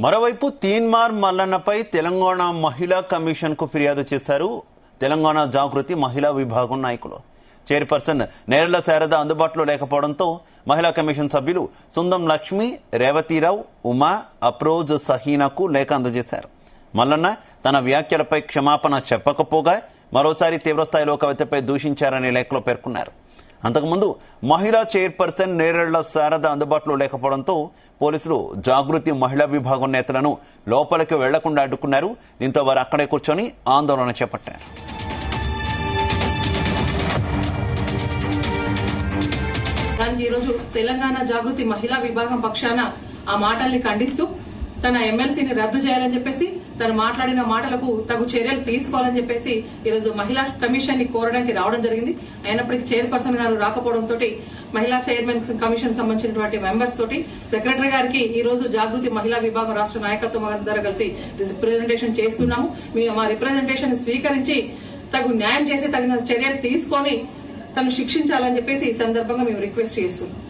మరోవైపు తీన్మార్ మల్లన్నపై తెలంగాణ మహిళా కమిషన్ కు ఫిర్యాదు చేశారు తెలంగాణ జాగృతి మహిళా విభాగం నాయకులు. చైర్పర్సన్ నేరెళ్ల శారద అందుబాటులో లేకపోవడంతో మహిళా కమిషన్ సభ్యులు సుందం లక్ష్మి, రేవతిరావు, ఉమా, అప్రోజ్ సహీనాకు లేఖ అందజేశారు. మల్లన్న తన వ్యాఖ్యలపై క్షమాపణ చెప్పకపోగా మరోసారి తీవ్రస్థాయిలో కవితపై దూషించారని లేఖలో పేర్కొన్నారు. అంతకుముందు మహిళా చైర్పర్సన్ నేరెళ్ల శారద అందుబాటులో లేకపోవడంతో పోలీసులు జాగృతి మహిళా విభాగం నేతలను లోపలికి వెళ్లకుండా అడ్డుకున్నారు. దీంతో వారు అక్కడే కూర్చొని ఆందోళన చేపట్టారు. ఈరోజు తెలంగాణ జాగృతి మహిళా విభాగం పక్షాన ఆ మాటల్ని ఖండిస్తూ తన ఎమ్మెల్సీని రద్దు చేయాలని చెప్పేసి, తను మాట్లాడిన మాటలకు తగు చర్యలు తీసుకోవాలని చెప్పేసి ఈరోజు మహిళా కమిషన్ ని కోరడానికి రావడం జరిగింది. అయినప్పటికీ చైర్పర్సన్ గారు రాకపోవడంతో మహిళా చైర్మన్ కమిషన్ సంబంధించినటువంటి మెంబర్స్ తోటి సెక్రటరీ గారికి ఈ రోజు జాగృతి మహిళా విభాగం రాష్ట్ర నాయకత్వం అందరూ కలిసి రిప్రజెంటేషన్ చేస్తున్నాము. మేము మా రిప్రజెంటేషన్ స్వీకరించి తగు న్యాయం చేసి తగిన చర్యలు తీసుకొని తను శిక్షించాలని చెప్పేసి ఈ సందర్భంగా మేము రిక్వెస్ట్ చేస్తున్నాం.